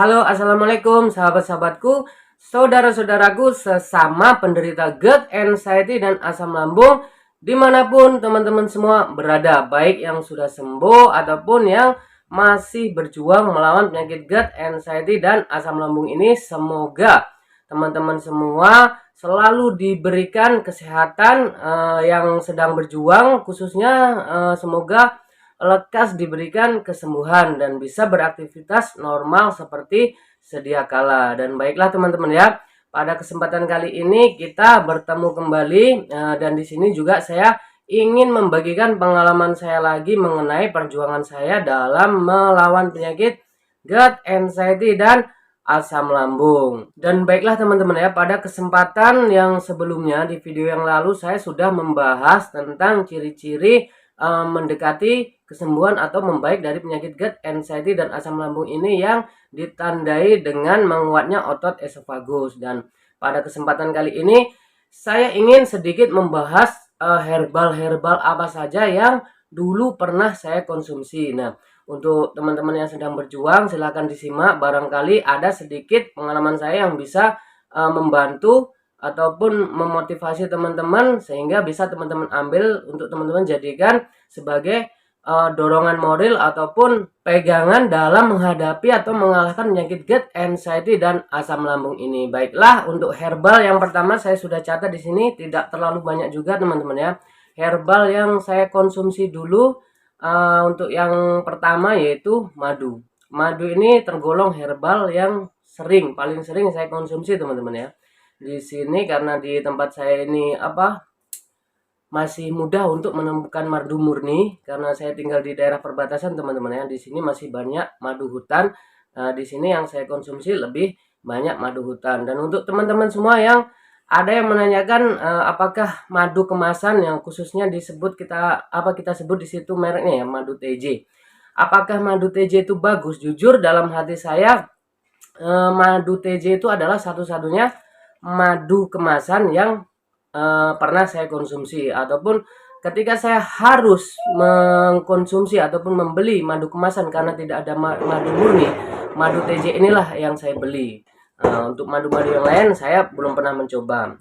Halo, assalamualaikum sahabat-sahabatku, saudara-saudaraku sesama penderita GERD, anxiety, dan asam lambung dimanapun teman-teman semua berada, baik yang sudah sembuh ataupun yang masih berjuang melawan penyakit GERD, anxiety, dan asam lambung ini. Semoga teman-teman semua selalu diberikan kesehatan yang sedang berjuang, khususnya semoga lekas diberikan kesembuhan dan bisa beraktivitas normal seperti sedia kala. Dan baiklah teman-teman ya, pada kesempatan kali ini kita bertemu kembali dan di sini juga saya ingin membagikan pengalaman saya lagi mengenai perjuangan saya dalam melawan penyakit GERD, anxiety, dan asam lambung. Dan baiklah teman-teman ya, pada kesempatan yang sebelumnya di video yang lalu saya sudah membahas tentang ciri-ciri mendekati kesembuhan atau membaik dari penyakit GERD, anxiety, dan asam lambung ini yang ditandai dengan menguatnya otot esofagus. Dan pada kesempatan kali ini saya ingin sedikit membahas herbal-herbal apa saja yang dulu pernah saya konsumsi. Nah, untuk teman-teman yang sedang berjuang silahkan disimak, barangkali ada sedikit pengalaman saya yang bisa membantu ataupun memotivasi teman-teman sehingga bisa teman-teman ambil untuk teman-teman jadikan sebagai dorongan moral ataupun pegangan dalam menghadapi atau mengalahkan penyakit GERD, anxiety, dan asam lambung ini. Baiklah, untuk herbal yang pertama saya sudah catat di sini, tidak terlalu banyak juga teman-teman ya. Herbal yang saya konsumsi dulu untuk yang pertama yaitu madu. Madu ini tergolong herbal yang paling sering saya konsumsi teman-teman ya. Di sini karena di tempat saya ini masih mudah untuk menemukan madu murni karena saya tinggal di daerah perbatasan teman-teman ya. Di sini masih banyak madu hutan. Nah, di sini yang saya konsumsi lebih banyak madu hutan. Dan untuk teman-teman semua yang ada yang menanyakan apakah madu kemasan yang khususnya disebut kita sebut di situ mereknya ya, madu TJ. Apakah madu TJ itu bagus? Jujur dalam hati saya madu TJ itu adalah satu-satunya madu kemasan yang pernah saya konsumsi, ataupun ketika saya harus mengkonsumsi ataupun membeli madu kemasan karena tidak ada madu murni, madu TJ inilah yang saya beli. Untuk madu-madu yang lain saya belum pernah mencoba.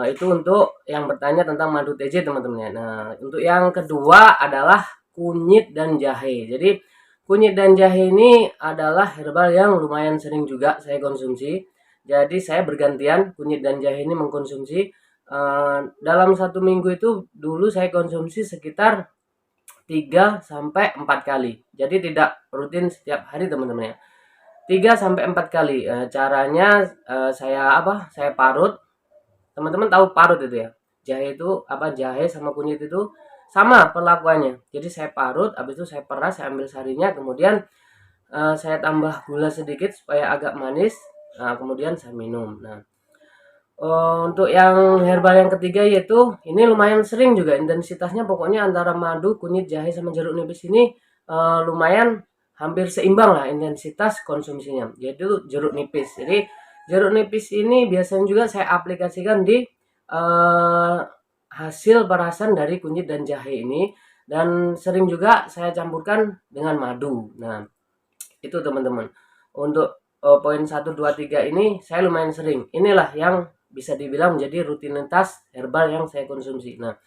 Itu untuk yang bertanya tentang madu TJ teman-teman ya. Nah, untuk yang kedua adalah kunyit dan jahe. Jadi kunyit dan jahe ini adalah herbal yang lumayan sering juga saya konsumsi. Jadi saya bergantian kunyit dan jahe ini mengkonsumsi. Dalam satu minggu itu dulu saya konsumsi sekitar 3 sampai 4 kali. Jadi tidak rutin setiap hari teman-teman ya. 3 sampai 4 kali. Caranya saya parut. Teman-teman tahu parut itu ya. Jahe itu jahe sama kunyit itu sama perlakuannya. Jadi saya parut, habis itu saya peras, saya ambil sarinya, kemudian saya tambah gula sedikit supaya agak manis. Nah, kemudian saya minum. Nah, untuk yang herbal yang ketiga yaitu ini lumayan sering juga intensitasnya, pokoknya antara madu, kunyit, jahe sama jeruk nipis ini lumayan hampir seimbang lah intensitas konsumsinya, yaitu jeruk nipis. Jadi jeruk nipis ini biasanya juga saya aplikasikan di hasil perasan dari kunyit dan jahe ini, dan sering juga saya campurkan dengan madu. Nah, itu teman-teman. Untuk poin 1, 2, 3 ini saya lumayan sering. Inilah yang bisa dibilang menjadi rutinitas herbal yang saya konsumsi. Nah,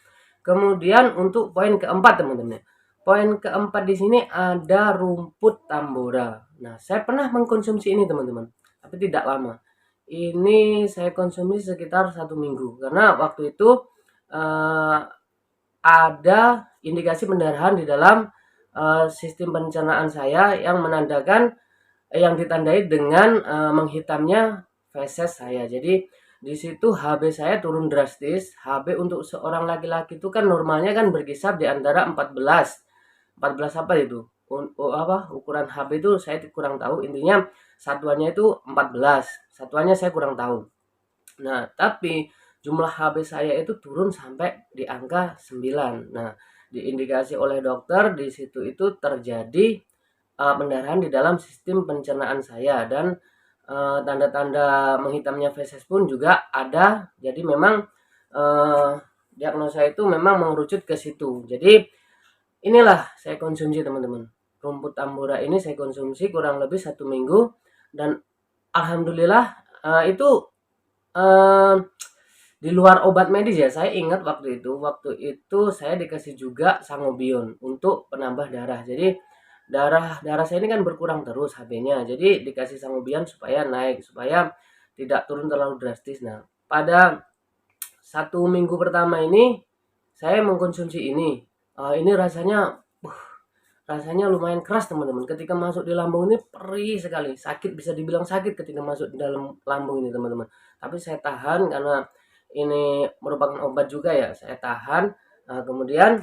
kemudian untuk poin keempat teman-teman. Poin keempat di sini ada rumput tambora. Nah, saya pernah mengkonsumsi ini teman-teman, tapi tidak lama. Ini saya konsumsi sekitar 1 minggu karena waktu itu ada indikasi pendarahan di dalam sistem pencernaan saya yang menandakan yang ditandai dengan menghitamnya feses saya. Jadi di situ HB saya turun drastis. HB untuk seorang laki-laki itu kan normalnya kan berkisar di antara 14 apa itu? Ukuran HB itu saya kurang tahu. Intinya satuannya itu 14. Satuannya saya kurang tahu. Nah, tapi jumlah HB saya itu turun sampai di angka 9. Nah, diindikasi oleh dokter di situ itu terjadi pendarahan di dalam sistem pencernaan saya, dan tanda-tanda menghitamnya feses pun juga ada. Jadi memang diagnosa itu memang mengerucut ke situ. Jadi inilah saya konsumsi teman-teman. Rumput tambora ini saya konsumsi kurang lebih 1 minggu. dan alhamdulillah itu eh, di luar obat medis ya. Saya ingat waktu itu saya dikasih juga sangobion untuk penambah darah. Jadi darah darah saya ini kan berkurang terus HB-nya. Jadi dikasih sangobion supaya naik, supaya tidak turun terlalu drastis. Nah, pada 1 minggu pertama ini saya mengkonsumsi ini. Ini rasanya lumayan keras teman-teman. Ketika masuk di lambung ini perih sekali, sakit, bisa dibilang sakit ketika masuk di dalam lambung ini teman-teman. Tapi saya tahan karena ini merupakan obat juga ya, saya tahan. Kemudian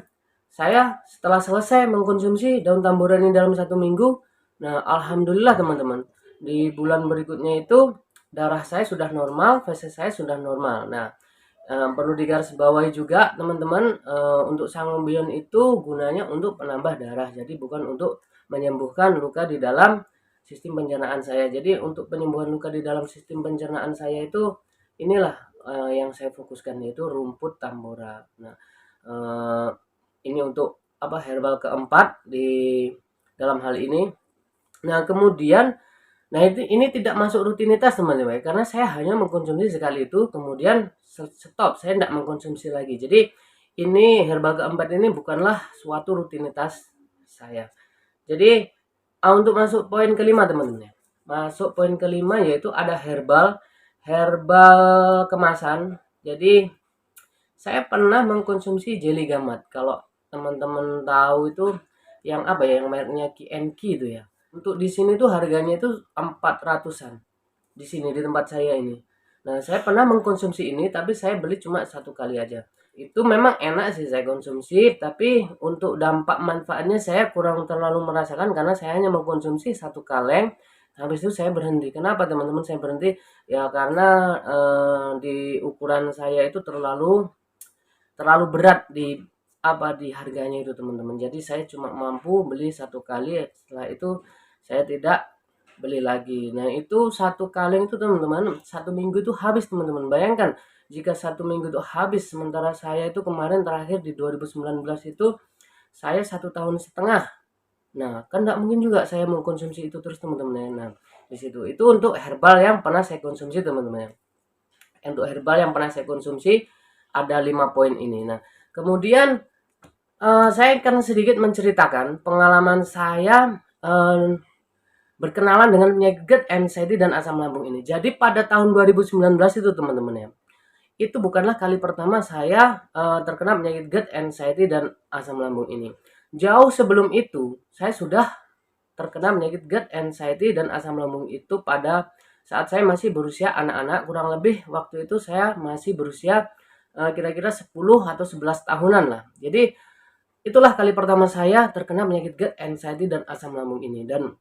saya setelah selesai mengkonsumsi daun tamburan ini dalam 1 minggu, nah alhamdulillah teman-teman, di bulan berikutnya itu darah saya sudah normal, fase saya sudah normal. Nah, perlu digarisbawahi juga teman-teman, untuk sangobion itu gunanya untuk penambah darah, jadi bukan untuk menyembuhkan luka di dalam sistem pencernaan saya. Jadi untuk penyembuhan luka di dalam sistem pencernaan saya itu inilah yang saya fokuskan, yaitu rumput tambora. Nah, eh, ini untuk apa, herbal keempat di dalam hal ini. Nah, kemudian ini tidak masuk rutinitas teman-teman, karena saya hanya mengkonsumsi sekali itu, kemudian stop, saya tidak mengkonsumsi lagi. Jadi ini herbal keempat ini bukanlah suatu rutinitas saya. Jadi untuk masuk poin kelima teman-teman, masuk poin kelima yaitu ada herbal herbal kemasan. Jadi saya pernah mengkonsumsi jeli gamat. Kalau teman-teman tahu itu yang apa ya, yang mereknya KNK itu ya. Untuk di sini tuh harganya itu 400-an. Di sini di tempat saya ini. Nah, saya pernah mengkonsumsi ini tapi saya beli cuma 1 kali aja. Itu memang enak sih saya konsumsi, tapi untuk dampak manfaatnya saya kurang terlalu merasakan karena saya hanya mengkonsumsi 1 kaleng. Habis itu saya berhenti. Kenapa teman-teman saya berhenti? Ya karena di ukuran saya itu terlalu terlalu berat di apa, di harganya itu teman-teman. Jadi saya cuma mampu beli 1 kali, setelah itu saya tidak beli lagi. Nah, itu 1 kaleng itu teman-teman 1 minggu itu habis teman-teman. Bayangkan jika 1 minggu itu habis, sementara saya itu kemarin terakhir di 2019 itu saya 1 tahun setengah. Nah, kan nggak mungkin juga saya mau konsumsi itu terus teman-teman ya. Nah, di situ itu untuk herbal yang pernah saya konsumsi teman-teman ya. Untuk herbal yang pernah saya konsumsi ada 5 poin ini. Nah, kemudian saya akan sedikit menceritakan pengalaman saya berkenalan dengan penyakit GERD, anxiety, dan asam lambung ini. Jadi pada tahun 2019 itu teman-teman ya, itu bukanlah kali pertama saya terkena penyakit GERD, anxiety, dan asam lambung ini. Jauh sebelum itu, saya sudah terkena penyakit GERD, anxiety, dan asam lambung itu pada saat saya masih berusia anak-anak. Kurang lebih waktu itu saya masih berusia kira-kira 10 atau 11 tahunan lah. Jadi itulah kali pertama saya terkena penyakit GERD, anxiety, dan asam lambung ini. Dan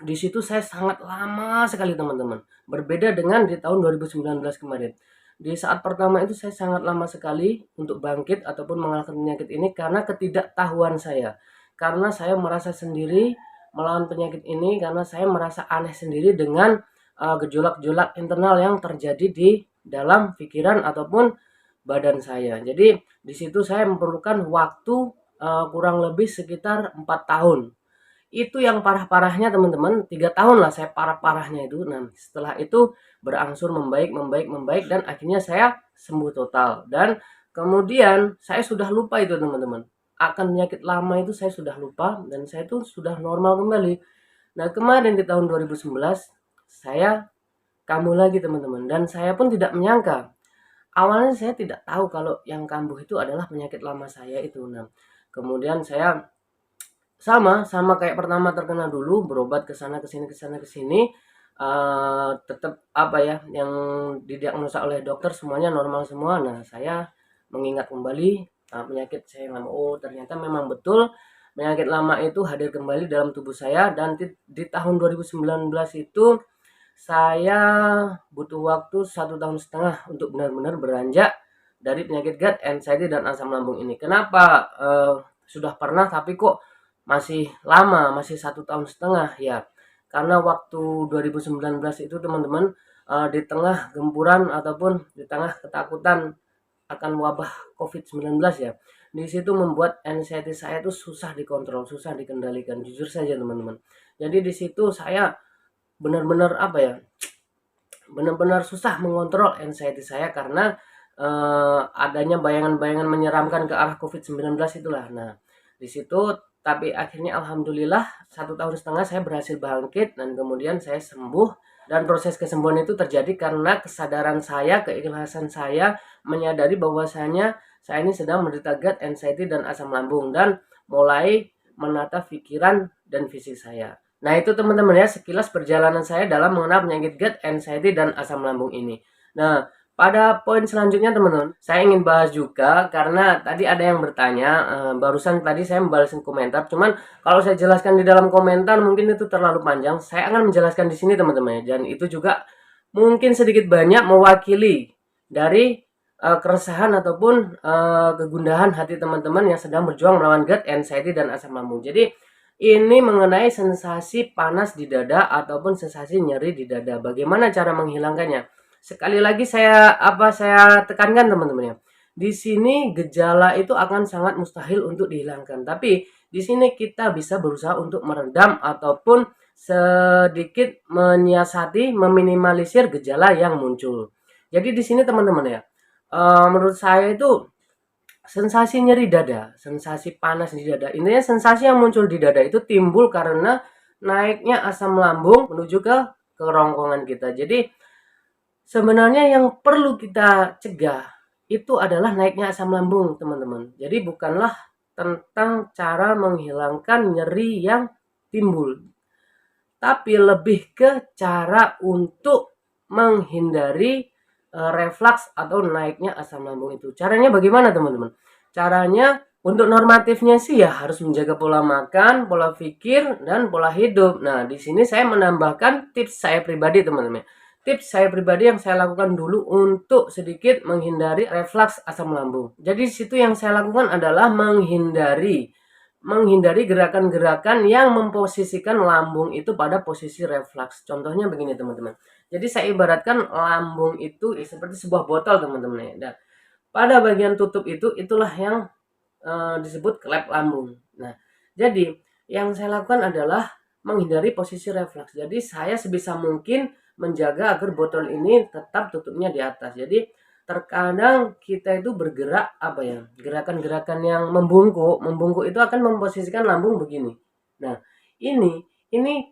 di situ saya sangat lama sekali teman-teman. Berbeda dengan di tahun 2019 kemarin. Di saat pertama itu saya sangat lama sekali untuk bangkit ataupun mengalahkan penyakit ini karena ketidaktahuan saya. Karena saya merasa sendiri melawan penyakit ini, karena saya merasa aneh sendiri dengan gejolak-gejolak internal yang terjadi di dalam pikiran ataupun badan saya. Jadi di situ saya memerlukan waktu kurang lebih sekitar 4 tahun. Itu yang parah-parahnya teman-teman, 3 tahun lah saya parah-parahnya itu. Nah, setelah itu berangsur membaik, membaik, membaik, dan akhirnya saya sembuh total. Dan kemudian saya sudah lupa itu teman-teman. Akan penyakit lama itu saya sudah lupa dan saya itu sudah normal kembali. Nah, kemarin di tahun 2011 saya kambuh lagi teman-teman, dan saya pun tidak menyangka. Awalnya saya tidak tahu kalau yang kambuh itu adalah penyakit lama saya itu. Nah, kemudian saya sama kayak pertama terkena dulu, berobat ke sana ke sini ke sana ke sini, tetap apa ya, yang didiagnosa oleh dokter semuanya normal semua. Nah, saya mengingat kembali penyakit saya yang lama. Oh, ternyata memang betul penyakit lama itu hadir kembali dalam tubuh saya, dan di tahun 2019 itu saya butuh waktu 1 tahun setengah untuk benar-benar beranjak dari penyakit GERD, anxiety, dan asam lambung ini. Kenapa sudah pernah tapi kok masih lama, masih 1 tahun setengah ya? Karena waktu 2019 itu teman-teman, di tengah gempuran ataupun di tengah ketakutan akan wabah COVID-19 ya, di situ membuat anxiety saya itu susah dikontrol, susah dikendalikan, jujur saja teman-teman. Jadi di situ saya benar-benar apa ya, benar-benar susah mengontrol anxiety saya karena adanya bayangan-bayangan menyeramkan ke arah COVID-19 itulah. Nah, di situ tapi akhirnya alhamdulillah 1,5 tahun saya berhasil bangkit dan kemudian saya sembuh, dan proses kesembuhan itu terjadi karena kesadaran saya, keikhlasan saya menyadari bahwasanya saya ini sedang menderita GERD, anxiety dan asam lambung, dan mulai menata pikiran dan fisik saya. Nah, itu teman-teman ya sekilas perjalanan saya dalam mengenal penyakit GERD, anxiety dan asam lambung ini. Nah, pada poin selanjutnya teman-teman, saya ingin bahas juga karena tadi ada yang bertanya, barusan tadi saya membalasin komentar, cuman kalau saya jelaskan di dalam komentar mungkin itu terlalu panjang. Saya akan menjelaskan di sini teman-teman ya, dan itu juga mungkin sedikit banyak mewakili dari keresahan ataupun kegundahan hati teman-teman yang sedang berjuang melawan GERD, anxiety dan asam lambung. Jadi ini mengenai sensasi panas di dada ataupun sensasi nyeri di dada. Bagaimana cara menghilangkannya? Sekali lagi saya tekankan teman-teman ya. Di sini gejala itu akan sangat mustahil untuk dihilangkan. Tapi di sini kita bisa berusaha untuk meredam ataupun sedikit menyiasati, meminimalisir gejala yang muncul. Jadi di sini teman-teman ya, menurut saya itu sensasi nyeri dada, sensasi panas di dada. Intinya sensasi yang muncul di dada itu timbul karena naiknya asam lambung menuju ke kerongkongan kita. Jadi sebenarnya yang perlu kita cegah itu adalah naiknya asam lambung, teman-teman. Jadi bukanlah tentang cara menghilangkan nyeri yang timbul, tapi lebih ke cara untuk menghindari reflux atau naiknya asam lambung itu. Caranya bagaimana, teman-teman? Caranya untuk normatifnya sih ya harus menjaga pola makan, pola pikir, dan pola hidup. Nah, di sini saya menambahkan tips saya pribadi, teman-teman. Tips saya pribadi yang saya lakukan dulu untuk sedikit menghindari reflux asam lambung. Jadi di situ yang saya lakukan adalah menghindari gerakan-gerakan yang memposisikan lambung itu pada posisi reflux. Contohnya begini teman-teman. Jadi saya ibaratkan lambung itu seperti sebuah botol teman-teman ya. Dan pada bagian tutup itu itulah yang disebut klep lambung. Nah, jadi yang saya lakukan adalah menghindari posisi reflux. Jadi saya sebisa mungkin menjaga agar botol ini tetap tutupnya di atas. Jadi terkadang kita itu bergerak apa ya, gerakan-gerakan yang membungkuk itu akan memposisikan lambung begini. Nah, ini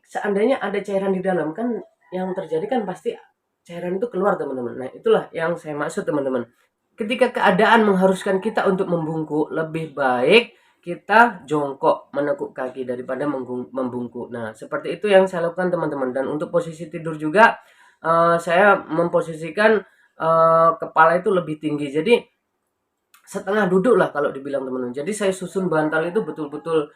seandainya ada cairan di dalam kan yang terjadi kan pasti cairan itu keluar teman-teman. Nah, itulah yang saya maksud teman-teman. Ketika keadaan mengharuskan kita untuk membungkuk, lebih baik kita jongkok menekuk kaki daripada membungkuk. Nah, seperti itu yang saya lakukan teman-teman. Dan untuk posisi tidur juga saya memposisikan kepala itu lebih tinggi. Jadi setengah duduk lah kalau dibilang teman-teman. Jadi saya susun bantal itu betul-betul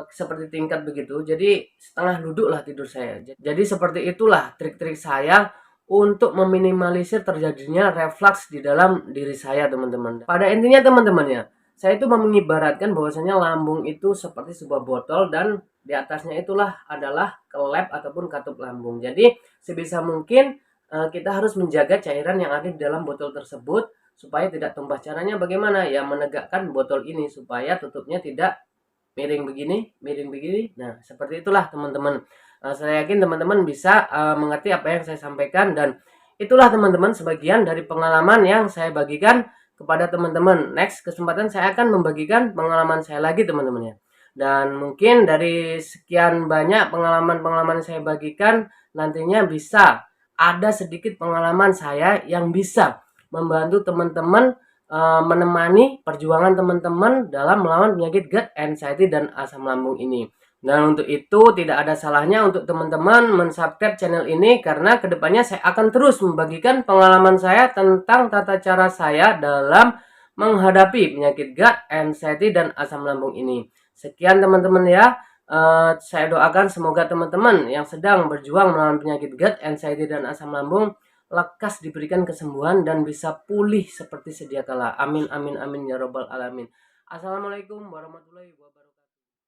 seperti tingkat begitu. Jadi setengah duduk lah tidur saya. Jadi seperti itulah trik-trik saya untuk meminimalisir terjadinya reflux di dalam diri saya teman-teman. Pada intinya teman-teman ya, saya itu mengibaratkan bahwasanya lambung itu seperti sebuah botol dan di atasnya itulah adalah kelep ataupun katup lambung. Jadi sebisa mungkin kita harus menjaga cairan yang ada di dalam botol tersebut supaya tidak tumpah. Caranya bagaimana? Ya menegakkan botol ini supaya tutupnya tidak miring begini. Nah, seperti itulah teman-teman. Saya yakin teman-teman bisa mengerti apa yang saya sampaikan, dan itulah teman-teman sebagian dari pengalaman yang saya bagikan kepada teman-teman. Next kesempatan saya akan membagikan pengalaman saya lagi teman-teman ya. Dan mungkin dari sekian banyak pengalaman-pengalaman saya bagikan, nantinya bisa ada sedikit pengalaman saya yang bisa membantu teman-teman menemani perjuangan teman-teman dalam melawan penyakit GERD, anxiety dan asam lambung ini. Dan untuk itu tidak ada salahnya untuk teman-teman mensubscribe channel ini karena kedepannya saya akan terus membagikan pengalaman saya tentang tata cara saya dalam menghadapi penyakit GERD, anxiety dan asam lambung ini. Sekian teman-teman ya. Saya doakan semoga teman-teman yang sedang berjuang melawan penyakit GERD, anxiety dan asam lambung lekas diberikan kesembuhan dan bisa pulih seperti sedia kala. Amin amin amin ya robbal alamin. Assalamualaikum warahmatullahi wabarakatuh.